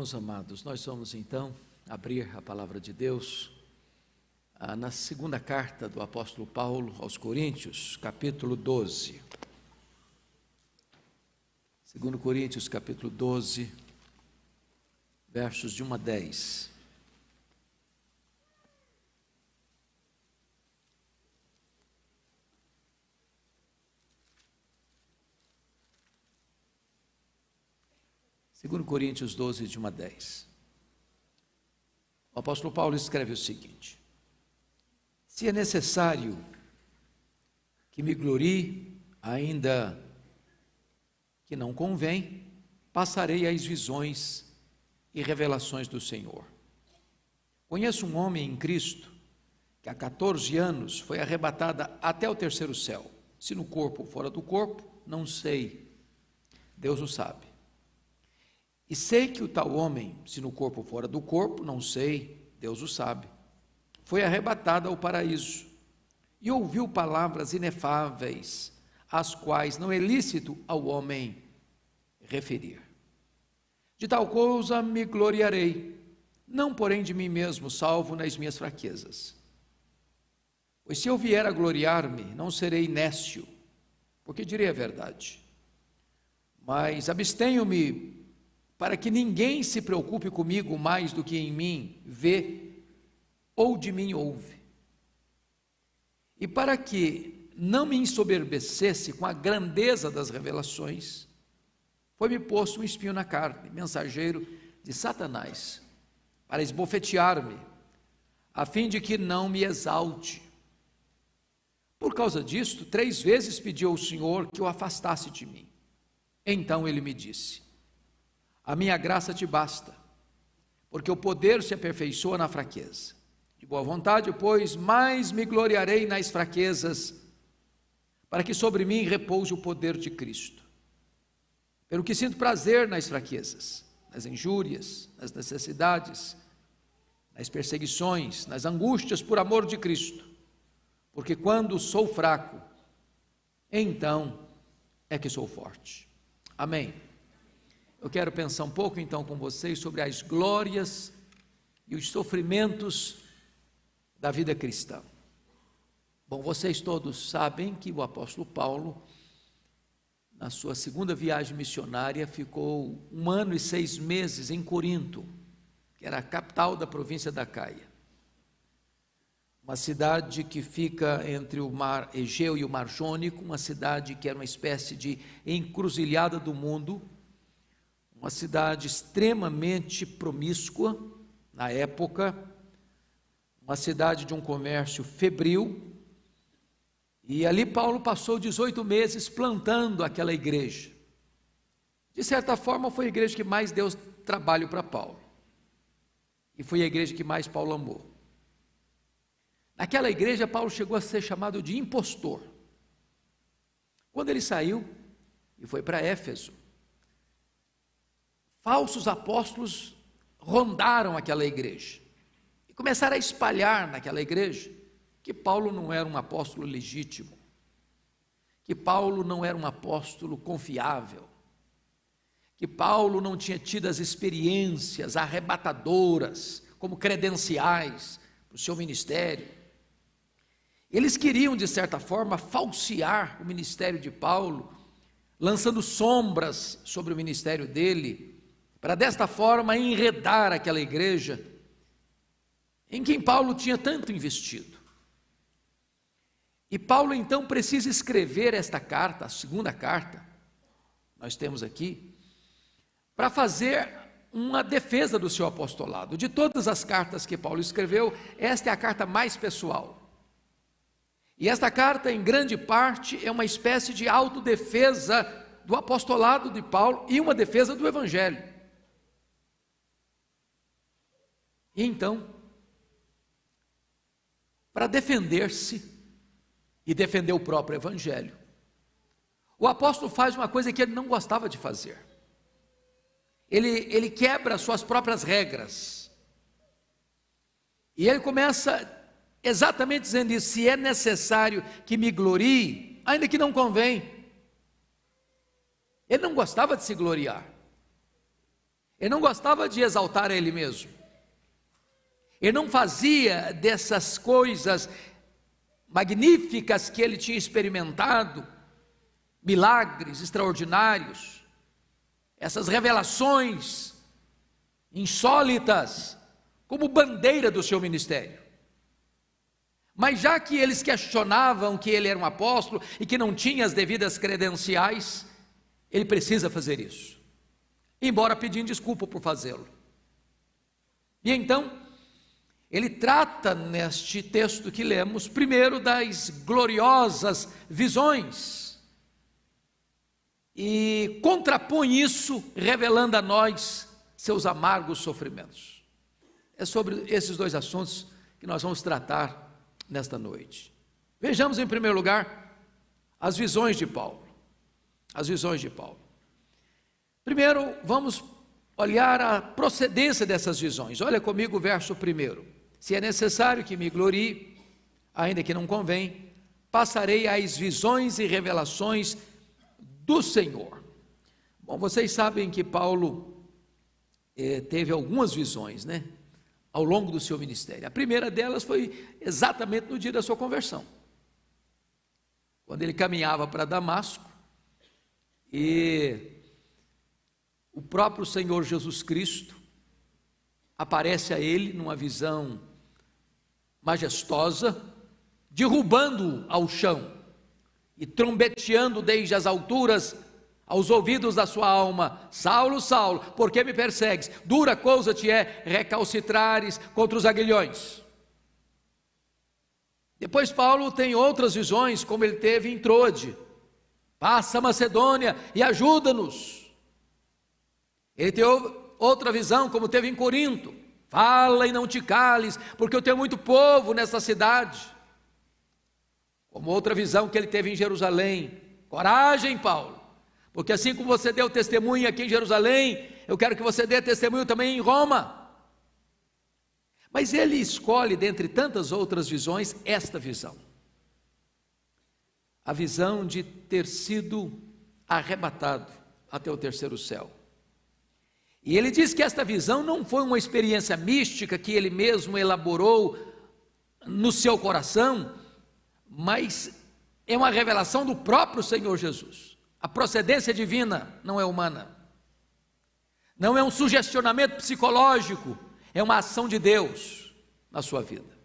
Irmãos amados, nós vamos então abrir a palavra de Deus na segunda carta do apóstolo Paulo aos Coríntios, capítulo 12. 2 Coríntios, capítulo 12, versos de 1 a 10. Segundo Coríntios 12, de 1 a 10. O apóstolo Paulo escreve o seguinte: se é necessário que me glorie, ainda que não convém, passarei às visões e revelações do Senhor. Conheço um homem em Cristo, que há 14 anos foi arrebatada até o terceiro céu, se no corpo ou fora do corpo, não sei, Deus o sabe. E sei que o tal homem, se no corpo ou fora do corpo, não sei, Deus o sabe, foi arrebatado ao paraíso e ouviu palavras inefáveis, as quais não é lícito ao homem referir. De tal coisa me gloriarei, não porém de mim mesmo, salvo nas minhas fraquezas. Pois se eu vier a gloriar-me, não serei nécio, porque direi a verdade. Mas abstenho-me para que ninguém se preocupe comigo mais do que em mim vê ou de mim ouve. E para que não me ensoberbecesse com a grandeza das revelações, foi-me posto um espinho na carne, mensageiro de Satanás, para esbofetear-me, a fim de que não me exalte. Por causa disto, 3 vezes pedi ao Senhor que o afastasse de mim. Então ele me disse: a minha graça te basta, porque o poder se aperfeiçoa na fraqueza. De boa vontade, pois, mais me gloriarei nas fraquezas, para que sobre mim repouse o poder de Cristo. Pelo que sinto prazer nas fraquezas, nas injúrias, nas necessidades, nas perseguições, nas angústias por amor de Cristo, porque quando sou fraco, então é que sou forte. Amém. Eu quero pensar um pouco então com vocês sobre as glórias e os sofrimentos da vida cristã. Bom, vocês todos sabem que o apóstolo Paulo, na sua segunda viagem missionária, ficou 1 ano e 6 meses em Corinto, que era a capital da província da Acaia. Uma cidade que fica entre o mar Egeu e o mar Jônico, uma cidade que era uma espécie de encruzilhada do mundo, uma cidade extremamente promíscua na época, uma cidade de um comércio febril, e ali Paulo passou 18 meses plantando aquela igreja. De certa forma foi a igreja que mais deu trabalho para Paulo, e foi a igreja que mais Paulo amou. Naquela igreja Paulo chegou a ser chamado de impostor. Quando ele saiu e foi para Éfeso, falsos apóstolos rondaram aquela igreja e começaram a espalhar naquela igreja que Paulo não era um apóstolo legítimo, que Paulo não era um apóstolo confiável, que Paulo não tinha tido as experiências arrebatadoras como credenciais para o seu ministério. Eles queriam, de certa forma, falsear o ministério de Paulo, lançando sombras sobre o ministério dele, para desta forma enredar aquela igreja em quem Paulo tinha tanto investido. E Paulo então precisa escrever esta carta, a segunda carta, nós temos aqui, para fazer uma defesa do seu apostolado. De todas as cartas que Paulo escreveu, esta é a carta mais pessoal. E esta carta, em grande parte, é uma espécie de autodefesa do apostolado de Paulo e uma defesa do Evangelho. E então, para defender-se e defender o próprio Evangelho, o apóstolo faz uma coisa que ele não gostava de fazer. Ele quebra suas próprias regras. E ele começa exatamente dizendo isso: se é necessário que me glorie, ainda que não convém. Ele não gostava de se gloriar. Ele não gostava de exaltar a ele mesmo. Ele não fazia dessas coisas magníficas que ele tinha experimentado, milagres extraordinários, essas revelações insólitas, como bandeira do seu ministério. Mas já que eles questionavam que ele era um apóstolo e que não tinha as devidas credenciais, ele precisa fazer isso, embora pedindo desculpa por fazê-lo. E então, ele trata neste texto que lemos, primeiro das gloriosas visões, e contrapõe isso, revelando a nós seus amargos sofrimentos. É sobre esses dois assuntos que nós vamos tratar nesta noite. Vejamos em primeiro lugar as visões de Paulo. As visões de Paulo. Primeiro, vamos olhar a procedência dessas visões. Olha comigo o verso 1. Se é necessário que me glorie, ainda que não convém, passarei às visões e revelações do Senhor. Bom, vocês sabem que Paulo teve algumas visões, né? Ao longo do seu ministério. A primeira delas foi exatamente no dia da sua conversão, quando ele caminhava para Damasco, e o próprio Senhor Jesus Cristo aparece a ele numa visão majestosa, derrubando-o ao chão e trombeteando desde as alturas aos ouvidos da sua alma: Saulo, Saulo, por que me persegues? Dura coisa te é recalcitrares contra os aguilhões. Depois Paulo tem outras visões, como ele teve em Troade: passa a Macedônia e ajuda-nos. Ele tem outra visão, como teve em Corinto: fala e não te cales, porque eu tenho muito povo nessa cidade. Como outra visão que ele teve em Jerusalém: coragem, Paulo, porque assim como você deu testemunho aqui em Jerusalém, eu quero que você dê testemunho também em Roma. Mas ele escolhe, dentre tantas outras visões, esta visão: a visão de ter sido arrebatado até o terceiro céu. E ele diz que esta visão não foi uma experiência mística que ele mesmo elaborou no seu coração, mas é uma revelação do próprio Senhor Jesus. A procedência divina não é humana, não é um sugestionamento psicológico, é uma ação de Deus na sua vida.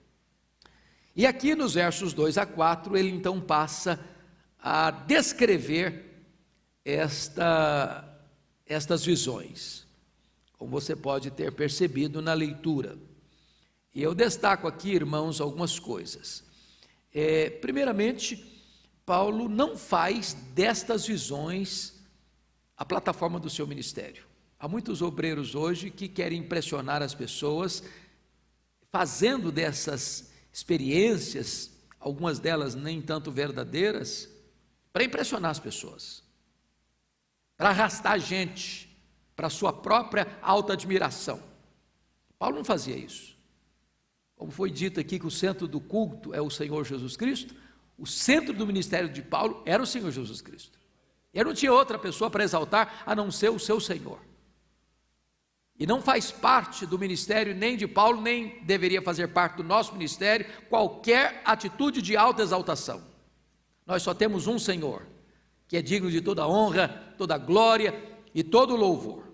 E aqui nos versos 2 a 4, ele então passa a descrever estas visões, como você pode ter percebido na leitura. E eu destaco aqui, irmãos, algumas coisas. Primeiramente, Paulo não faz destas visões a plataforma do seu ministério. Há muitos obreiros hoje que querem impressionar as pessoas, fazendo dessas experiências, algumas delas nem tanto verdadeiras, para impressionar as pessoas, para arrastar a gente para a sua própria autoadmiração. Paulo não fazia isso. Como foi dito aqui que o centro do culto é o Senhor Jesus Cristo, o centro do ministério de Paulo era o Senhor Jesus Cristo. Ele não tinha outra pessoa para exaltar a não ser o seu Senhor. E não faz parte do ministério nem de Paulo, nem deveria fazer parte do nosso ministério, qualquer atitude de autoexaltação. Nós só temos um Senhor, que é digno de toda honra, toda glória e todo louvor.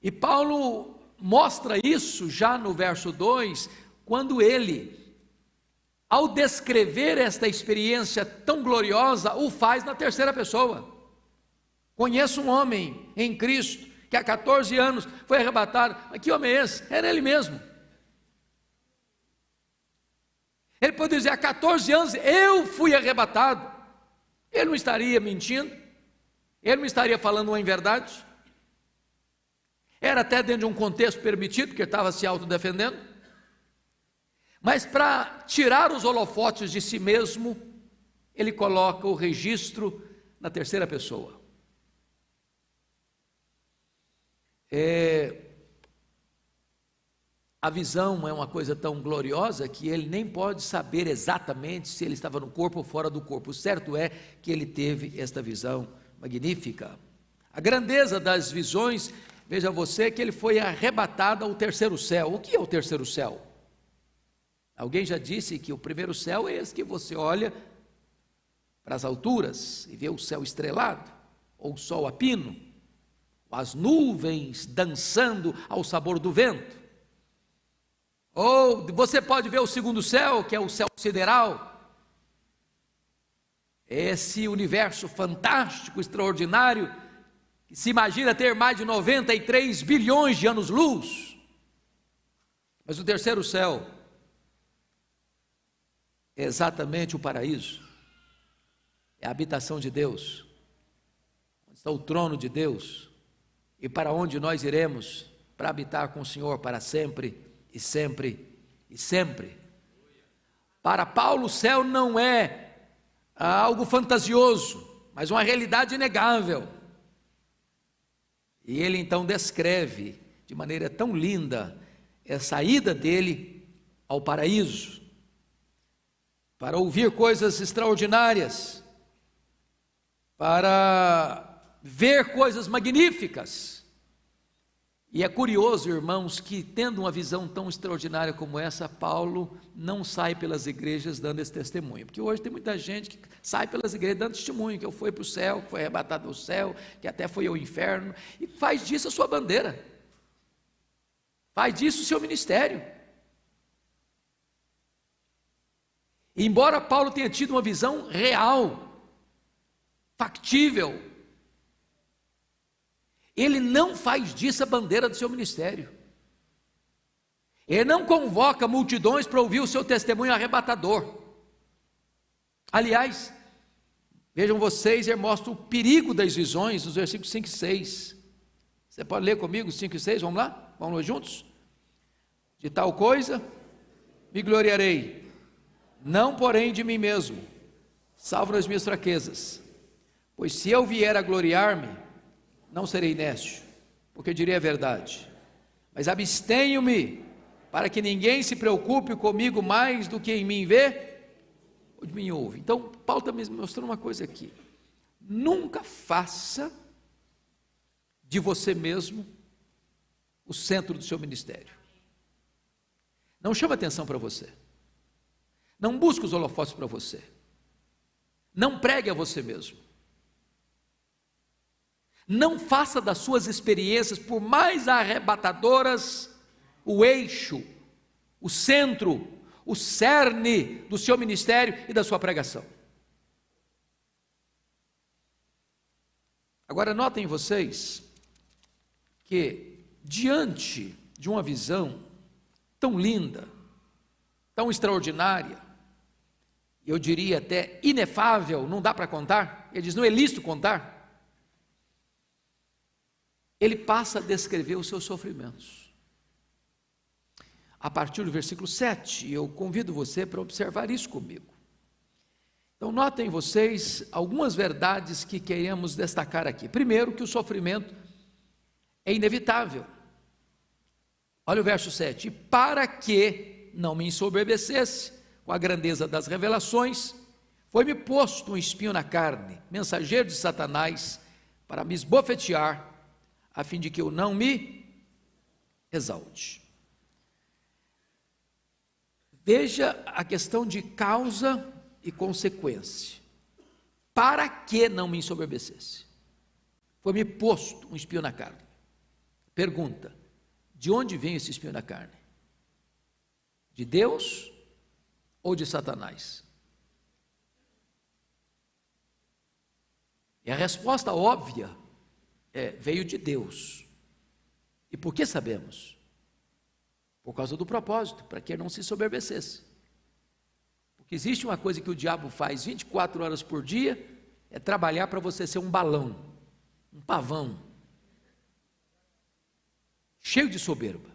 E Paulo mostra isso já no verso 2, quando ele, ao descrever esta experiência tão gloriosa, o faz na terceira pessoa. Conheço um homem em Cristo, que há 14 anos foi arrebatado. Mas que homem é esse? Era ele mesmo. Ele pode dizer: há 14 anos eu fui arrebatado. Ele não estaria mentindo? Ele não estaria falando uma inverdade? Era até dentro de um contexto permitido, porque ele estava se autodefendendo. Mas para tirar os holofotes de si mesmo, ele coloca o registro na terceira pessoa. A visão é uma coisa tão gloriosa que ele nem pode saber exatamente se ele estava no corpo ou fora do corpo. O certo é que ele teve esta visão magnífica. A grandeza das visões veja você, que ele foi arrebatado ao terceiro céu. O que é o terceiro céu? Alguém já disse que o primeiro céu é esse que você olha para as alturas e vê o céu estrelado, ou o sol a pino, as nuvens dançando ao sabor do vento. Ou você pode ver o segundo céu, que é o céu sideral, esse universo fantástico, extraordinário, que se imagina ter mais de 93 bilhões de anos-luz. Mas o terceiro céu é exatamente o paraíso, é a habitação de Deus, onde está o trono de Deus, e para onde nós iremos para habitar com o Senhor para sempre e sempre e sempre. Para Paulo, o céu não é algo fantasioso, mas uma realidade inegável. E ele então descreve de maneira tão linda essa ida dele ao paraíso, para ouvir coisas extraordinárias, para ver coisas magníficas. E é curioso, irmãos, que tendo uma visão tão extraordinária como essa, Paulo não sai pelas igrejas dando esse testemunho, porque hoje tem muita gente que sai pelas igrejas dando testemunho, que eu fui para o céu, que foi arrebatado ao céu, que até foi ao inferno, e faz disso a sua bandeira, faz disso o seu ministério. E embora Paulo tenha tido uma visão real, factível, ele não faz disso a bandeira do seu ministério. Ele não convoca multidões para ouvir o seu testemunho arrebatador. Aliás, vejam vocês, ele mostra o perigo das visões nos versículos 5 e 6. Você pode ler comigo 5 e 6, vamos lá? Vamos lá juntos? De tal coisa me gloriarei, não porém de mim mesmo, salvo nas minhas fraquezas. Pois se eu vier a gloriar-me, não serei nécio, porque direi a verdade, mas abstenho-me, para que ninguém se preocupe comigo mais do que em mim vê ou de mim ouve. Então, Paulo está me mostrando uma coisa aqui: nunca faça de você mesmo o centro do seu ministério. Não chame atenção para você, não busque os holofotes para você, não pregue a você mesmo. Não faça das suas experiências, por mais arrebatadoras, o eixo, o centro, o cerne do seu ministério e da sua pregação. Agora notem vocês que diante de uma visão tão linda, tão extraordinária, eu diria até inefável, não dá para contar, ele diz, não é lícito contar, ele passa a descrever os seus sofrimentos. A partir do versículo 7, eu convido você para observar isso comigo. Então notem vocês algumas verdades que queremos destacar aqui. Primeiro, que o sofrimento é inevitável. Olha o verso 7, para que não me ensoberbecesse com a grandeza das revelações, foi-me posto um espinho na carne, mensageiro de Satanás, para me esbofetear, a fim de que eu não me exalte. Veja a questão de causa e consequência. Para que não me ensoberbecesse? Foi-me posto um espinho na carne. Pergunta, de onde vem esse espinho na carne? De Deus ou de Satanás? E a resposta óbvia veio de Deus. E por que sabemos? Por causa do propósito, para que ele não se soberbecesse. Porque existe uma coisa que o diabo faz 24 horas por dia, é trabalhar para você ser um balão, um pavão, cheio de soberba.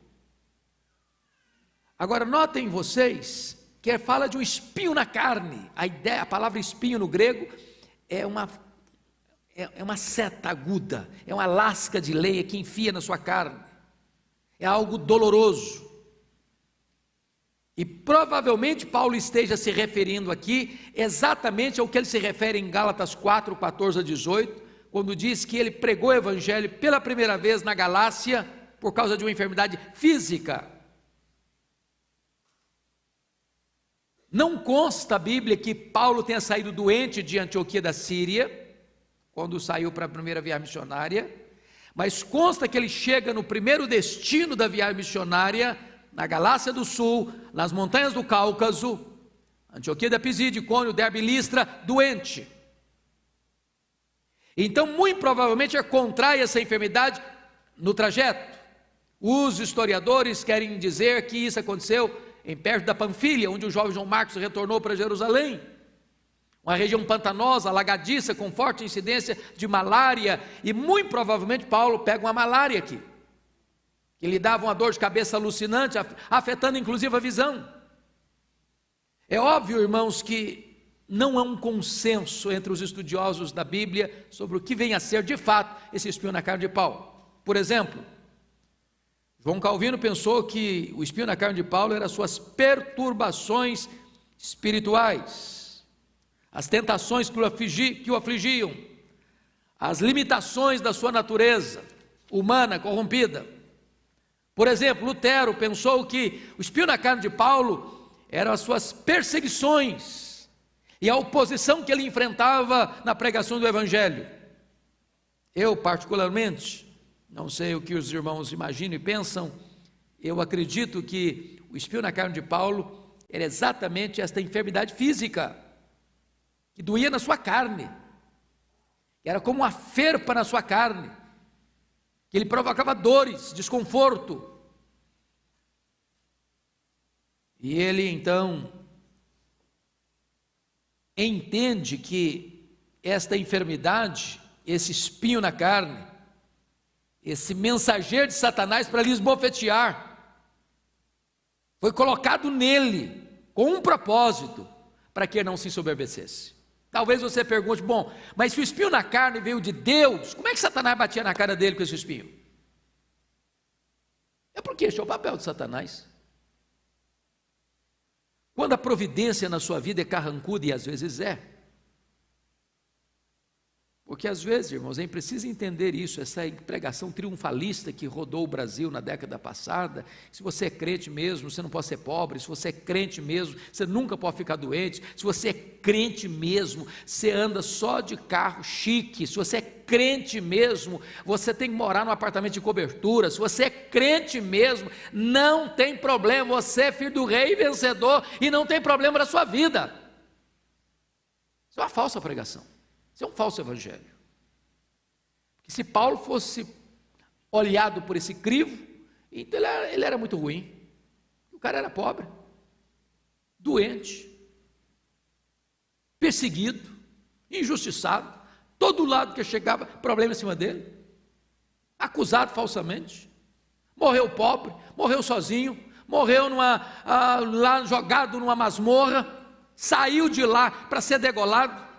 Agora notem vocês, que fala de um espinho na carne. A palavra espinho no grego é uma seta aguda, é uma lasca de lenha que enfia na sua carne, é algo doloroso. E provavelmente Paulo esteja se referindo aqui exatamente ao que ele se refere em Gálatas 4, 14 a 18, quando diz que ele pregou o evangelho pela primeira vez na Galácia por causa de uma enfermidade física. Não consta a Bíblia que Paulo tenha saído doente de Antioquia da Síria, quando saiu para a primeira viagem missionária, mas consta que ele chega no primeiro destino da viagem missionária, na Galácia do Sul, nas montanhas do Cáucaso, Antioquia da Pisídia, Icônio, Derbe e Listra, doente. Então, muito provavelmente, contrai essa enfermidade no trajeto. Os historiadores querem dizer que isso aconteceu em perto da Panfilha, onde o jovem João Marcos retornou para Jerusalém. Uma região pantanosa, alagadiça, com forte incidência de malária, e muito provavelmente Paulo pega uma malária aqui, que lhe dava uma dor de cabeça alucinante, afetando inclusive a visão. É óbvio, irmãos, que não há um consenso entre os estudiosos da Bíblia sobre o que vem a ser de fato esse espinho na carne de Paulo. Por exemplo, João Calvino pensou que o espinho na carne de Paulo eram as suas perturbações espirituais, as tentações que o afligiam, as limitações da sua natureza humana corrompida. Por exemplo, Lutero pensou que o espinho na carne de Paulo eram as suas perseguições e a oposição que ele enfrentava na pregação do Evangelho. Eu, particularmente, não sei o que os irmãos imaginam e pensam, eu acredito que o espinho na carne de Paulo era exatamente esta enfermidade física, que doía na sua carne, que era como uma ferpa na sua carne, que ele provocava dores, desconforto. E ele então entende que esta enfermidade, esse espinho na carne, esse mensageiro de Satanás para lhe esbofetear, foi colocado nele com um propósito, para que ele não se ensoberbecesse. Talvez você pergunte, bom, mas se o espinho na carne veio de Deus, como é que Satanás batia na cara dele com esse espinho? É porque este é o papel de Satanás. Quando a providência na sua vida é carrancuda, e às vezes é, porque às vezes, irmãos, é preciso entender isso, essa pregação triunfalista que rodou o Brasil na década passada. Se você é crente mesmo, você não pode ser pobre. Se você é crente mesmo, você nunca pode ficar doente. Se você é crente mesmo, você anda só de carro chique. Se você é crente mesmo, você tem que morar num apartamento de cobertura. Se você é crente mesmo, não tem problema, você é filho do rei vencedor e não tem problema na sua vida. Isso é uma falsa pregação. Isso é um falso evangelho. Porque se Paulo fosse olhado por esse crivo, então ele era muito ruim. O cara era pobre, doente, perseguido, injustiçado, todo lado que chegava, problema em cima dele, acusado falsamente, morreu pobre, morreu sozinho, morreu lá jogado numa masmorra, saiu de lá para ser degolado,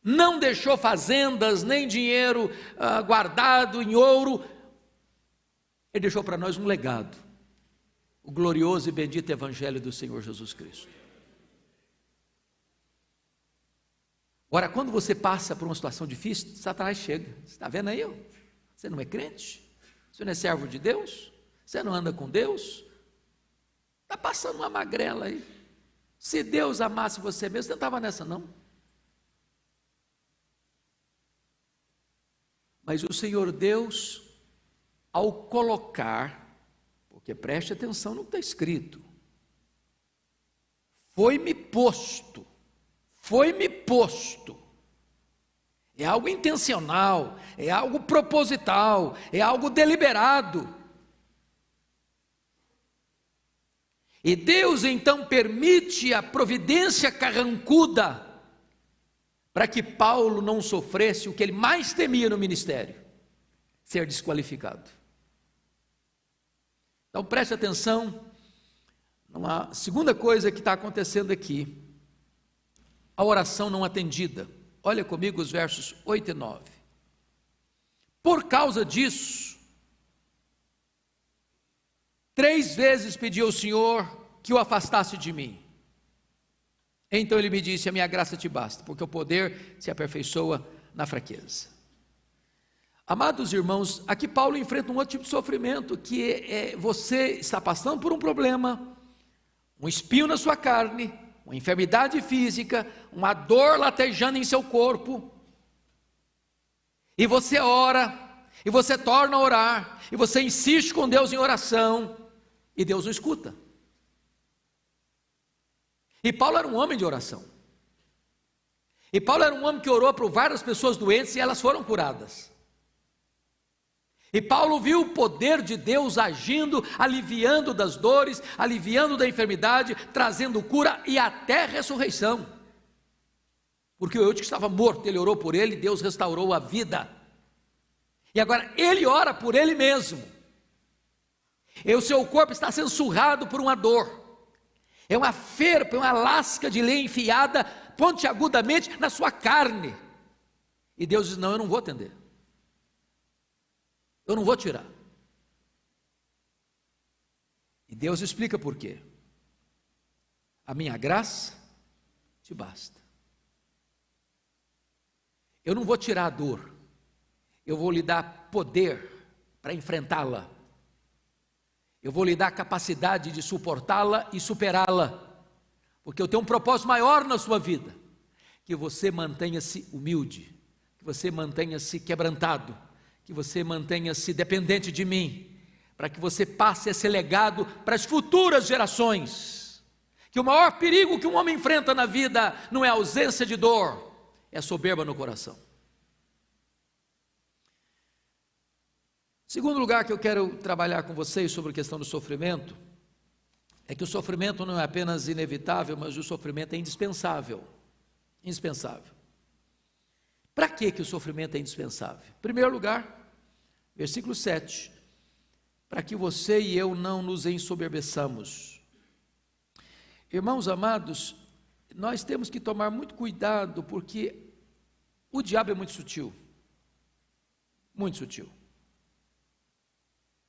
não deixou fazendas, nem dinheiro guardado em ouro. Ele deixou para nós um legado, o glorioso e bendito Evangelho do Senhor Jesus Cristo. Ora, quando você passa por uma situação difícil, Satanás chega. Você está vendo aí? Você não é crente? Você não é servo de Deus? Você não anda com Deus? Está passando uma magrela aí. Se Deus amasse você mesmo, você não estava nessa não. Mas o Senhor Deus, ao colocar, porque preste atenção no que está escrito, foi-me posto, é algo intencional, é algo proposital, é algo deliberado. E Deus então permite a providência carrancuda, para que Paulo não sofresse o que ele mais temia no ministério, ser desqualificado. Então preste atenção, numa segunda coisa que está acontecendo aqui, a oração não atendida. Olha comigo os versos 8 e 9. Por causa disso, 3 vezes pedi ao Senhor que o afastasse de mim. Então ele me disse, a minha graça te basta, porque o poder se aperfeiçoa na fraqueza. Amados irmãos, aqui Paulo enfrenta um outro tipo de sofrimento, que você está passando por um problema, um espinho na sua carne, uma enfermidade física, uma dor latejando em seu corpo, e você ora, e você torna a orar, e você insiste com Deus em oração, e Deus não escuta. E Paulo era um homem de oração, e Paulo era um homem que orou por várias pessoas doentes, e elas foram curadas. E Paulo viu o poder de Deus agindo, aliviando das dores, aliviando da enfermidade, trazendo cura e até ressurreição. Porque o Eutico estava morto, ele orou por ele, Deus restaurou a vida. E agora ele ora por ele mesmo. E o seu corpo está sendo surrado por uma dor. É uma ferpa, uma lasca de lã enfiada pontiagudamente na sua carne. E Deus diz: não, eu não vou atender. Eu não vou tirar. E Deus explica por quê. A minha graça te basta. Eu não vou tirar a dor. Eu vou lhe dar poder para enfrentá-la. Eu vou lhe dar capacidade de suportá-la e superá-la. Porque eu tenho um propósito maior na sua vida. Que você mantenha-se humilde. Que você mantenha-se quebrantado. Que você mantenha-se dependente de mim, para que você passe esse legado para as futuras gerações, que o maior perigo que um homem enfrenta na vida não é a ausência de dor, é a soberba no coração. Segundo lugar que eu quero trabalhar com vocês sobre a questão do sofrimento, é que o sofrimento não é apenas inevitável, mas o sofrimento é indispensável, indispensável. Para que o sofrimento é indispensável? Em primeiro lugar, versículo 7, para que você e eu não nos ensoberbeçamos. Irmãos amados, nós temos que tomar muito cuidado, porque o diabo é muito sutil, muito sutil.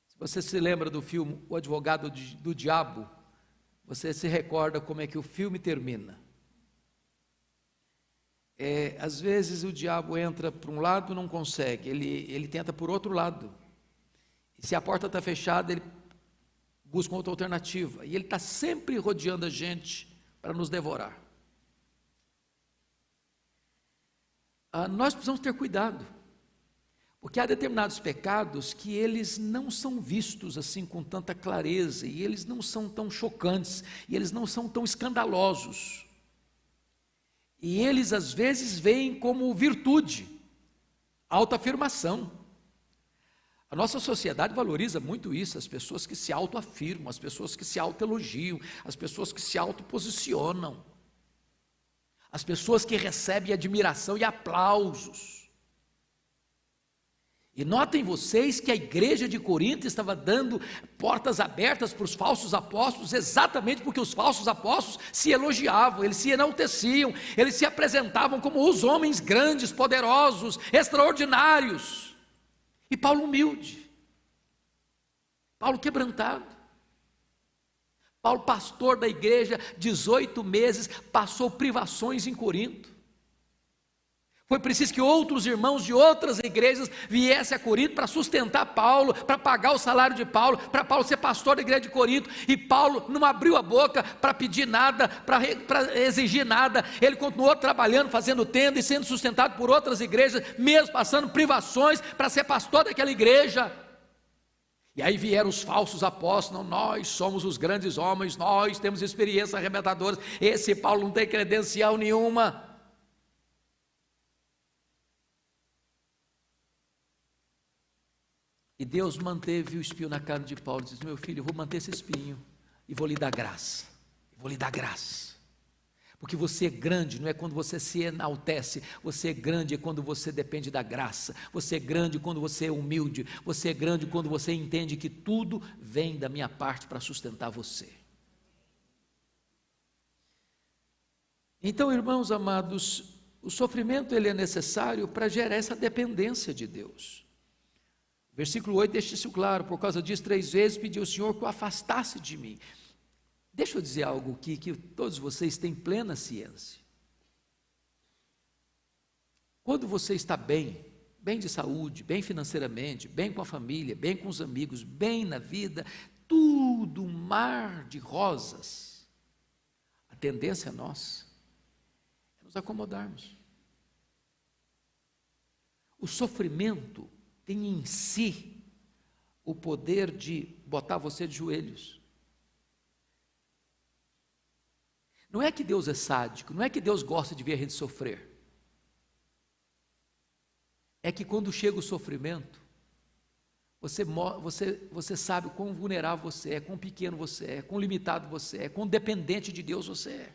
Se você se lembra do filme O Advogado do Diabo, você se recorda como é que o filme termina. Às vezes o diabo entra por um lado, não consegue, ele tenta por outro lado, e se a porta está fechada, ele busca outra alternativa, e ele está sempre rodeando a gente para nos devorar. Nós precisamos ter cuidado, porque há determinados pecados que eles não são vistos assim com tanta clareza, e eles não são tão chocantes, e eles não são tão escandalosos. E eles às vezes veem como virtude, autoafirmação. A nossa sociedade valoriza muito isso, as pessoas que se autoafirmam, as pessoas que se autoelogiam, as pessoas que se autoposicionam, as pessoas que recebem admiração e aplausos. E notem vocês que a igreja de Corinto estava dando portas abertas para os falsos apóstolos, exatamente porque os falsos apóstolos se elogiavam, eles se enalteciam, eles se apresentavam como os homens grandes, poderosos, extraordinários. E Paulo humilde, Paulo quebrantado, Paulo pastor da igreja, 18 meses, passou privações em Corinto. Foi preciso que outros irmãos de outras igrejas viessem a Corinto para sustentar Paulo, para pagar o salário de Paulo, para Paulo ser pastor da igreja de Corinto, e Paulo não abriu a boca para pedir nada, para exigir nada, ele continuou trabalhando, fazendo tenda e sendo sustentado por outras igrejas, mesmo passando privações para ser pastor daquela igreja. E aí vieram os falsos apóstolos: nós somos os grandes homens, nós temos experiência arrebentadora, esse Paulo não tem credencial nenhuma. E Deus manteve o espinho na carne de Paulo, diz: meu filho, eu vou manter esse espinho, e vou lhe dar graça, vou lhe dar graça, porque você é grande, não é quando você se enaltece, você é grande é quando você depende da graça, você é grande quando você é humilde, você é grande quando você entende que tudo vem da minha parte para sustentar você. Então, irmãos amados, o sofrimento ele é necessário para gerar essa dependência de Deus. Versículo 8 deixa isso claro: por causa disso 3 vezes pedi ao Senhor que o afastasse de mim. Deixa eu dizer algo aqui que todos vocês têm plena ciência. Quando você está bem, bem de saúde, bem financeiramente, bem com a família, bem com os amigos, bem na vida, tudo um mar de rosas, a tendência nossa é nos acomodarmos. O sofrimento tem em si o poder de botar você de joelhos. Não é que Deus é sádico, não é que Deus gosta de ver a gente sofrer. É que quando chega o sofrimento, você sabe quão vulnerável você é, quão pequeno você é, quão limitado você é, quão dependente de Deus você é.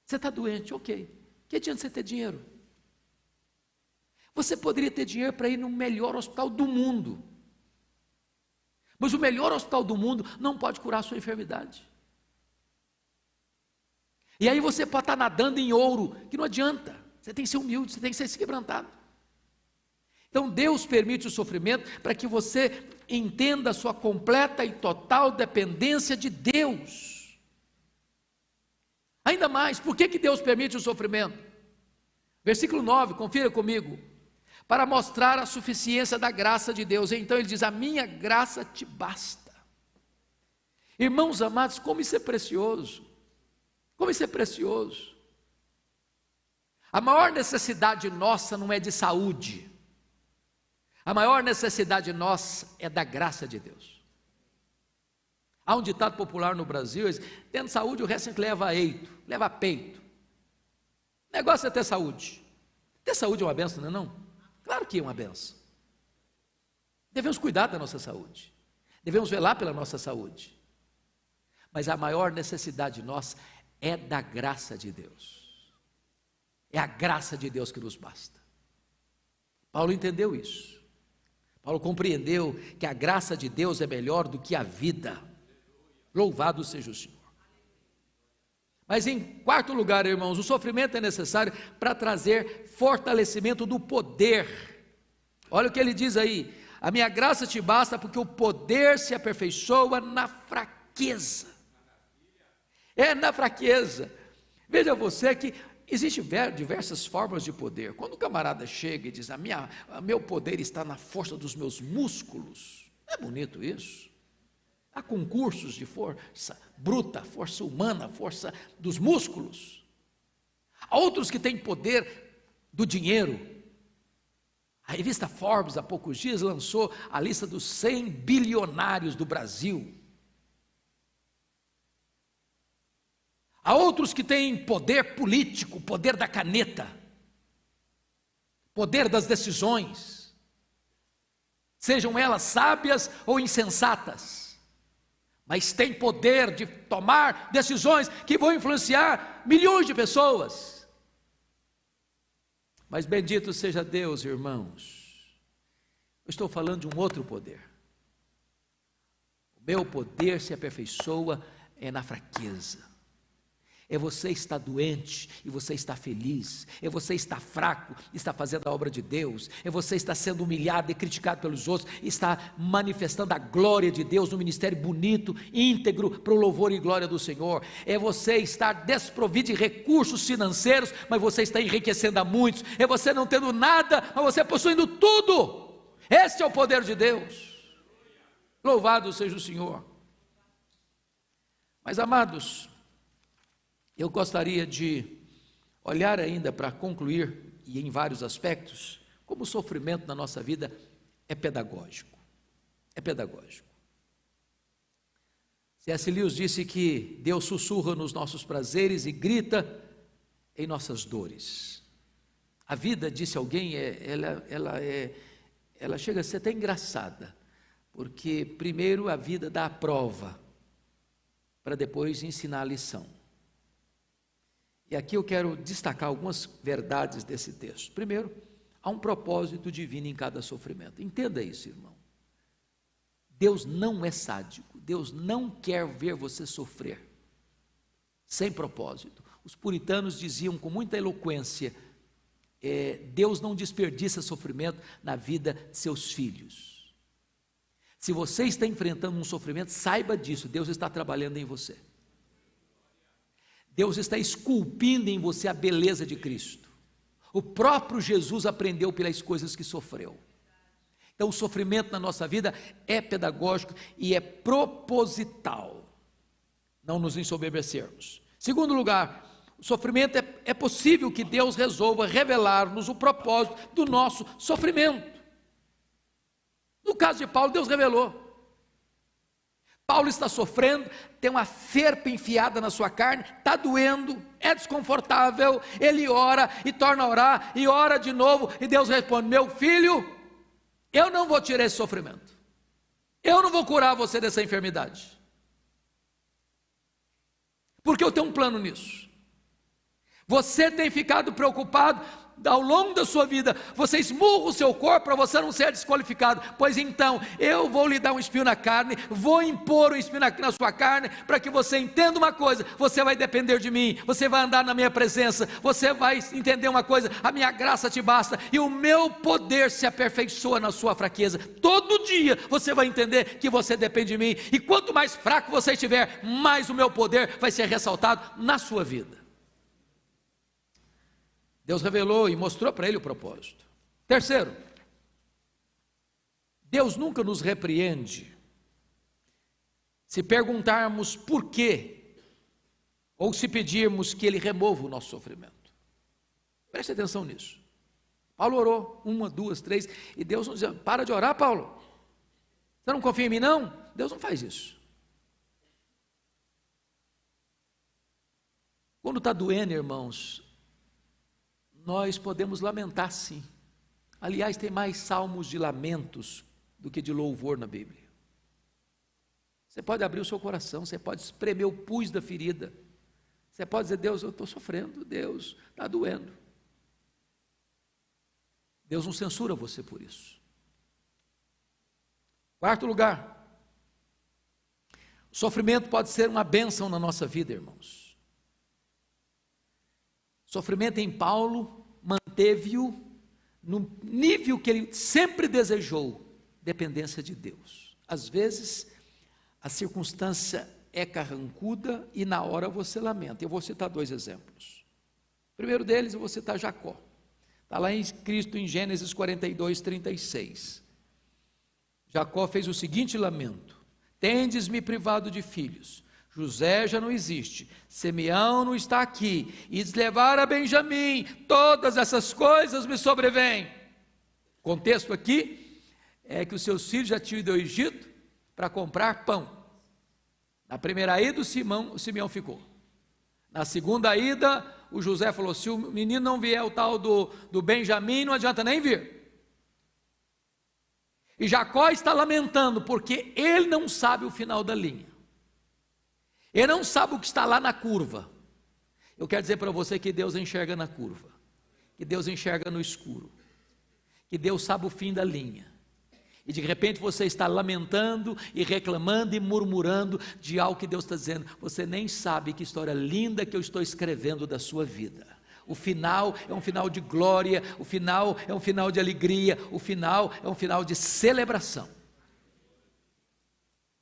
Você está doente, ok. Que adianta você ter dinheiro? Você poderia ter dinheiro para ir no melhor hospital do mundo. Mas o melhor hospital do mundo não pode curar a sua enfermidade. E aí você pode estar nadando em ouro, que não adianta. Você tem que ser humilde, você tem que ser quebrantado. Então Deus permite o sofrimento para que você entenda a sua completa e total dependência de Deus. Ainda mais, por que Deus permite o sofrimento? Versículo 9, confira comigo. Para mostrar a suficiência da graça de Deus. Então ele diz, a minha graça te basta. Irmãos amados, como isso é precioso. Como isso é precioso. A maior necessidade nossa não é de saúde. A maior necessidade nossa é da graça de Deus. Há um ditado popular no Brasil, tendo saúde o resto a gente leva eito, leva peito. O negócio é ter saúde. Ter saúde é uma benção, não é não? Claro que é uma benção. Devemos cuidar da nossa saúde. Devemos velar pela nossa saúde. Mas a maior necessidade nossa é da graça de Deus. É a graça de Deus que nos basta. Paulo entendeu isso. Paulo compreendeu que a graça de Deus é melhor do que a vida. Louvado seja o Senhor. Mas em quarto lugar, irmãos, o sofrimento é necessário para trazer fortalecimento do poder. Olha o que ele diz aí: a minha graça te basta porque o poder se aperfeiçoa na fraqueza. É na fraqueza. Veja você que existem diversas formas de poder. Quando o camarada chega e diz, meu poder está na força dos meus músculos, é bonito isso. Há concursos de força bruta, força humana, força dos músculos. Há outros que têm poder do dinheiro. A revista Forbes, há poucos dias, lançou a lista dos 100 bilionários do Brasil. Há outros que têm poder político, poder da caneta, poder das decisões, sejam elas sábias ou insensatas, mas têm poder de tomar decisões que vão influenciar milhões de pessoas. Mas bendito seja Deus, irmãos, eu estou falando de um outro poder. O meu poder se aperfeiçoa na fraqueza. É você estar doente e você está feliz, é você estar fraco e está fazendo a obra de Deus, é você estar sendo humilhado e criticado pelos outros, e está manifestando a glória de Deus no ministério bonito, íntegro, para o louvor e glória do Senhor. É você estar desprovido de recursos financeiros, mas você está enriquecendo a muitos. É você não tendo nada, mas você possuindo tudo. Este é o poder de Deus. Louvado seja o Senhor. Mas amados, eu gostaria de olhar ainda para concluir, e em vários aspectos, como o sofrimento na nossa vida é pedagógico. É pedagógico. C.S. Lewis disse que Deus sussurra nos nossos prazeres e grita em nossas dores. A vida, disse alguém, ela chega a ser até engraçada, porque primeiro a vida dá a prova, para depois ensinar a lição. E aqui eu quero destacar algumas verdades desse texto. Primeiro, há um propósito divino em cada sofrimento. Entenda isso, irmão. Deus não é sádico. Deus não quer ver você sofrer sem propósito. Os puritanos diziam com muita eloquência, Deus não desperdiça sofrimento na vida de seus filhos. Se você está enfrentando um sofrimento, saiba disso, Deus está trabalhando em você. Deus está esculpindo em você a beleza de Cristo. O próprio Jesus aprendeu pelas coisas que sofreu. Então o sofrimento na nossa vida é pedagógico e é proposital. Não nos ensoberbecermos. Segundo lugar, o sofrimento é possível que Deus resolva revelar-nos o propósito do nosso sofrimento. No caso de Paulo, Deus revelou. Paulo está sofrendo, tem uma ferpa enfiada na sua carne, está doendo, é desconfortável, ele ora e torna a orar, e ora de novo, e Deus responde: meu filho, eu não vou tirar esse sofrimento, eu não vou curar você dessa enfermidade, porque eu tenho um plano nisso. Você tem ficado preocupado, ao longo da sua vida, você esmurra o seu corpo para você não ser desqualificado. Pois então, eu vou lhe dar um espinho na carne, vou impor um espinho na sua carne, para que você entenda uma coisa: você vai depender de mim, você vai andar na minha presença, você vai entender uma coisa: a minha graça te basta, e o meu poder se aperfeiçoa na sua fraqueza. Todo dia você vai entender que você depende de mim, e quanto mais fraco você estiver, mais o meu poder vai ser ressaltado na sua vida. Deus revelou e mostrou para ele o propósito. Terceiro, Deus nunca nos repreende se perguntarmos por quê, ou se pedirmos que Ele remova o nosso sofrimento. Preste atenção nisso. Paulo orou, 1, 2, 3, e Deus não dizia: para de orar, Paulo, você não confia em mim não? Deus não faz isso. Quando está doendo, irmãos, nós podemos lamentar sim. Aliás, tem mais salmos de lamentos do que de louvor na Bíblia. Você pode abrir o seu coração, você pode espremer o pus da ferida, você pode dizer: Deus, eu estou sofrendo, Deus, está doendo. Deus não censura você por isso. Quarto lugar, o sofrimento pode ser uma bênção na nossa vida, irmãos. Sofrimento em Paulo manteve-o no nível que ele sempre desejou: dependência de Deus. Às vezes a circunstância é carrancuda e na hora você lamenta. Eu vou citar 2 exemplos. O primeiro deles eu vou citar Jacó. Está lá escrito em Gênesis 42, 36. Jacó fez o seguinte lamento: tendes-me privado de filhos, José já não existe, Simeão não está aqui, e levar a Benjamim, todas essas coisas me sobrevêm. O contexto aqui é que os seus filhos já tinham ido ao Egito para comprar pão. Na primeira ida o Simeão ficou. Na segunda ida o José falou: se o menino não vier, o tal do Benjamim, não adianta nem vir. E Jacó está lamentando porque ele não sabe o final da linha. Ele não sabe o que está lá na curva. Eu quero dizer para você que Deus enxerga na curva, que Deus enxerga no escuro, que Deus sabe o fim da linha. E de repente você está lamentando e reclamando e murmurando de algo que Deus está dizendo: você nem sabe que história linda que eu estou escrevendo da sua vida. O final é um final de glória, o final é um final de alegria, o final é um final de celebração.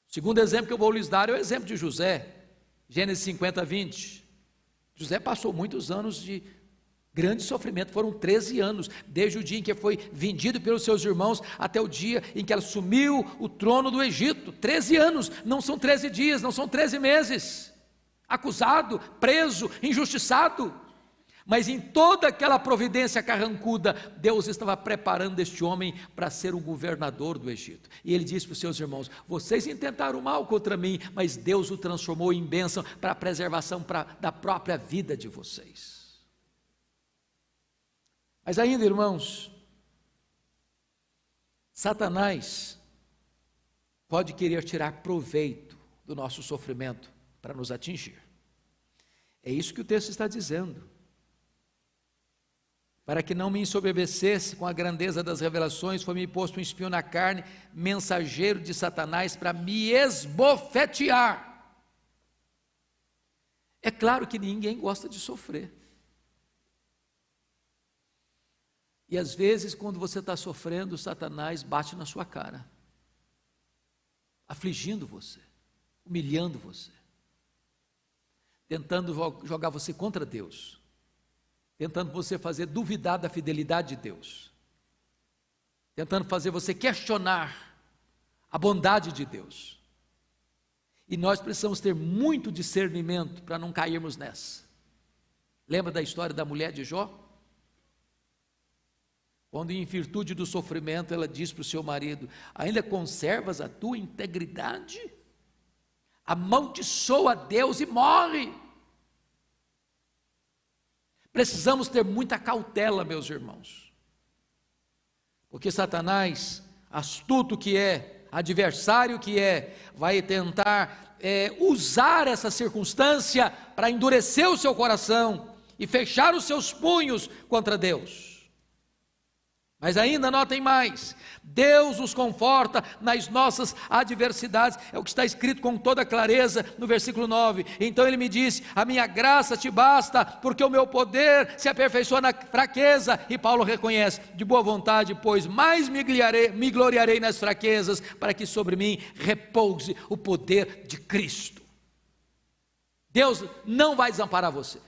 O segundo exemplo que eu vou lhes dar é o exemplo de José. Gênesis 50, 20. José passou muitos anos de grande sofrimento, foram 13 anos, desde o dia em que foi vendido pelos seus irmãos, até o dia em que assumiu o trono do Egito. 13 anos, não são 13 dias, não são 13 meses, acusado, preso, injustiçado, mas em toda aquela providência carrancuda, Deus estava preparando este homem para ser o governador do Egito. E ele disse para os seus irmãos: vocês intentaram mal contra mim, mas Deus o transformou em bênção para a preservação da própria vida de vocês. Mas ainda, irmãos, Satanás pode querer tirar proveito do nosso sofrimento para nos atingir. É isso que o texto está dizendo. Para que não me ensoberbecesse com a grandeza das revelações, foi-me posto um espinho na carne, mensageiro de Satanás, para me esbofetear. É claro que ninguém gosta de sofrer. E às vezes, quando você está sofrendo, Satanás bate na sua cara, afligindo você, humilhando você, tentando jogar você contra Deus, tentando você fazer duvidar da fidelidade de Deus, tentando fazer você questionar a bondade de Deus. E nós precisamos ter muito discernimento para não cairmos nessa. Lembra da história da mulher de Jó? Quando, em virtude do sofrimento, ela diz para o seu marido: ainda conservas a tua integridade? Amaldiçoa a Deus e morre. Precisamos ter muita cautela, meus irmãos, porque Satanás, astuto que é, adversário que é, vai tentar usar essa circunstância para endurecer o seu coração e fechar os seus punhos contra Deus. Mas ainda notem mais, Deus nos conforta nas nossas adversidades, é o que está escrito com toda clareza no versículo 9, então ele me disse: a minha graça te basta, porque o meu poder se aperfeiçoa na fraqueza, e Paulo reconhece, de boa vontade, pois mais me gloriarei nas fraquezas, para que sobre mim repouse o poder de Cristo. Deus não vai desamparar você.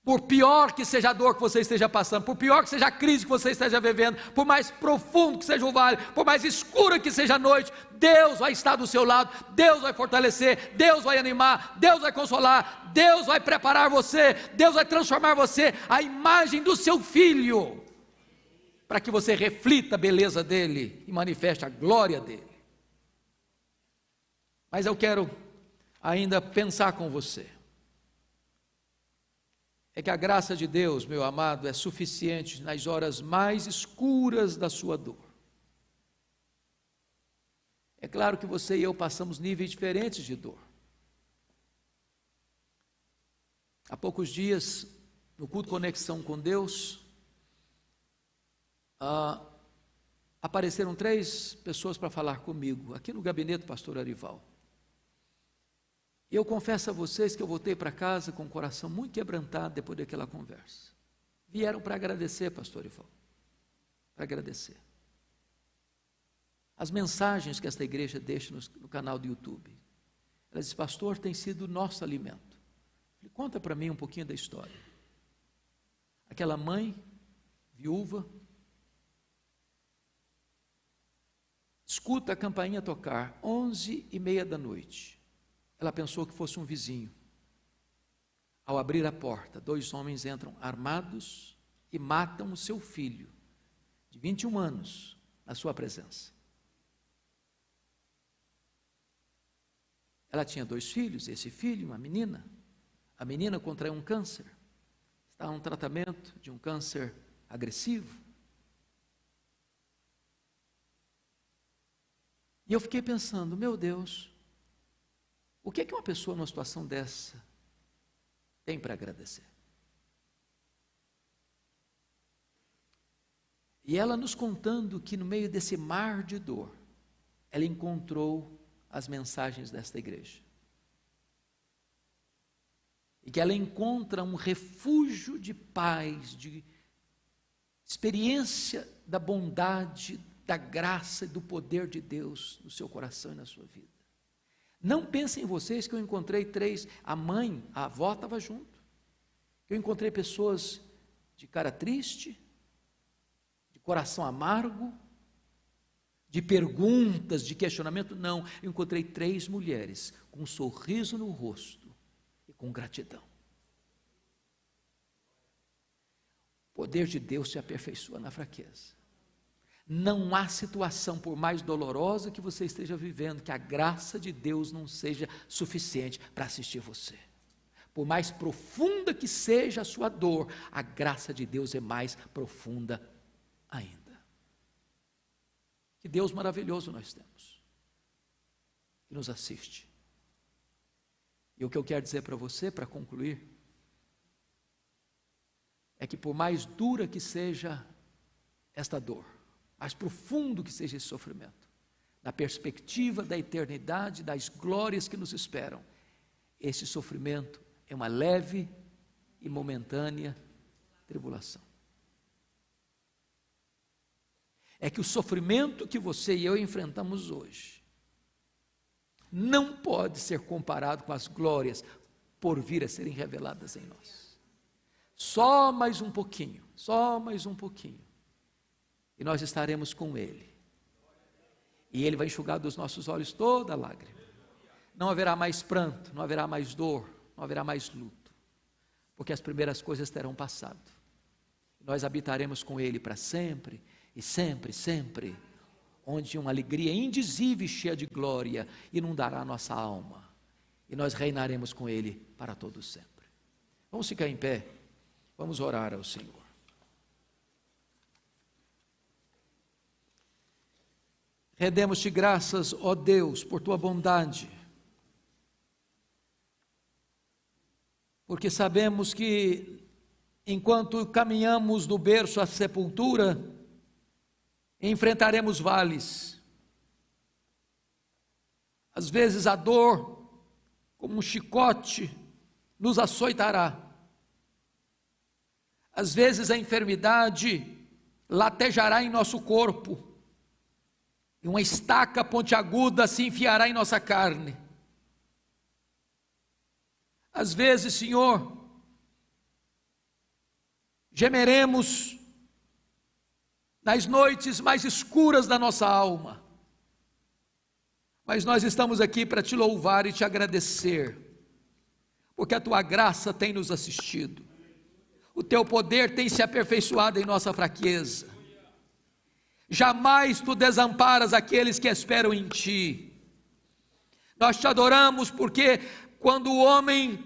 Por pior que seja a dor que você esteja passando, por pior que seja a crise que você esteja vivendo, por mais profundo que seja o vale, por mais escura que seja a noite, Deus vai estar do seu lado, Deus vai fortalecer, Deus vai animar, Deus vai consolar, Deus vai preparar você, Deus vai transformar você à imagem do seu Filho, para que você reflita a beleza dele e manifeste a glória dele. Mas eu quero ainda pensar com você, é que a graça de Deus, meu amado, é suficiente nas horas mais escuras da sua dor. É claro que você e eu passamos níveis diferentes de dor. Há poucos dias, no culto Conexão com Deus, apareceram 3 pessoas para falar comigo, aqui no gabinete do pastor Arival. E eu confesso a vocês que eu voltei para casa com o coração muito quebrantado depois daquela conversa. Vieram para agradecer, pastor Arival, para agradecer. As mensagens que esta igreja deixa no canal do YouTube. Ela diz: pastor, tem sido o nosso alimento. Eu falei: conta para mim um pouquinho da história. Aquela mãe, viúva, escuta a campainha tocar, 11h30 da noite. Ela pensou que fosse um vizinho. Ao abrir a porta, 2 homens entram armados e matam o seu filho, de 21 anos, na sua presença. Ela tinha 2 filhos, esse filho, uma menina. A menina contraiu um câncer, está em um tratamento de um câncer agressivo. E eu fiquei pensando: meu Deus, o que é que uma pessoa numa situação dessa tem para agradecer? E ela nos contando que no meio desse mar de dor, ela encontrou as mensagens desta igreja. E que ela encontra um refúgio de paz, de experiência da bondade, da graça e do poder de Deus no seu coração e na sua vida. Não pensem vocês que eu encontrei 3, a mãe, a avó estava junto. Eu encontrei pessoas de cara triste, de coração amargo, de perguntas, de questionamento. Não, eu encontrei 3 mulheres com um sorriso no rosto e com gratidão. O poder de Deus se aperfeiçoa na fraqueza. Não há situação, por mais dolorosa que você esteja vivendo, que a graça de Deus não seja suficiente para assistir você. Por mais profunda que seja a sua dor, a graça de Deus é mais profunda ainda. Que Deus maravilhoso nós temos, que nos assiste. E o que eu quero dizer para você, para concluir, é que por mais dura que seja esta dor, mais profundo que seja esse sofrimento, na perspectiva da eternidade, das glórias que nos esperam, esse sofrimento é uma leve e momentânea tribulação. É que o sofrimento que você e eu enfrentamos hoje não pode ser comparado com as glórias por vir a serem reveladas em nós. Só mais um pouquinho, só mais um pouquinho, e nós estaremos com Ele, e Ele vai enxugar dos nossos olhos toda lágrima. Não haverá mais pranto, não haverá mais dor, não haverá mais luto, porque as primeiras coisas terão passado. Nós habitaremos com Ele para sempre, e sempre, sempre, onde uma alegria indizível e cheia de glória inundará a nossa alma, e nós reinaremos com Ele para todo sempre. Vamos ficar em pé, vamos orar ao Senhor. Rendemos-te graças, ó Deus, por tua bondade, porque sabemos que enquanto caminhamos do berço à sepultura, enfrentaremos vales. Às vezes a dor, como um chicote, nos açoitará. Às vezes a enfermidade latejará em nosso corpo, e uma estaca pontiaguda se enfiará em nossa carne. Às vezes, Senhor, gemeremos nas noites mais escuras da nossa alma, mas nós estamos aqui para te louvar e te agradecer, porque a tua graça tem nos assistido, o teu poder tem se aperfeiçoado em nossa fraqueza. Jamais tu desamparas aqueles que esperam em ti. Nós te adoramos porque quando o homem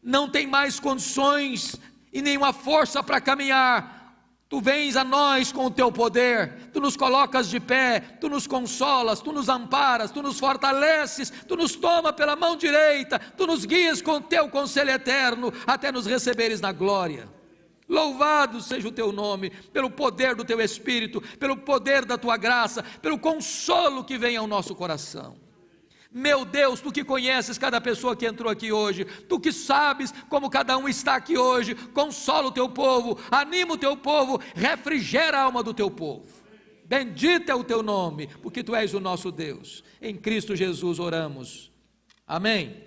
não tem mais condições e nenhuma força para caminhar, tu vens a nós com o teu poder, tu nos colocas de pé, tu nos consolas, tu nos amparas, tu nos fortaleces, tu nos toma pela mão direita, tu nos guias com o teu conselho eterno, até nos receberes na glória. Louvado seja o teu nome, pelo poder do teu Espírito, pelo poder da tua graça, pelo consolo que vem ao nosso coração. Meu Deus, tu que conheces cada pessoa que entrou aqui hoje, tu que sabes como cada um está aqui hoje, consola o teu povo, anima o teu povo, refrigera a alma do teu povo. Bendito é o teu nome, porque tu és o nosso Deus. Em Cristo Jesus oramos. Amém.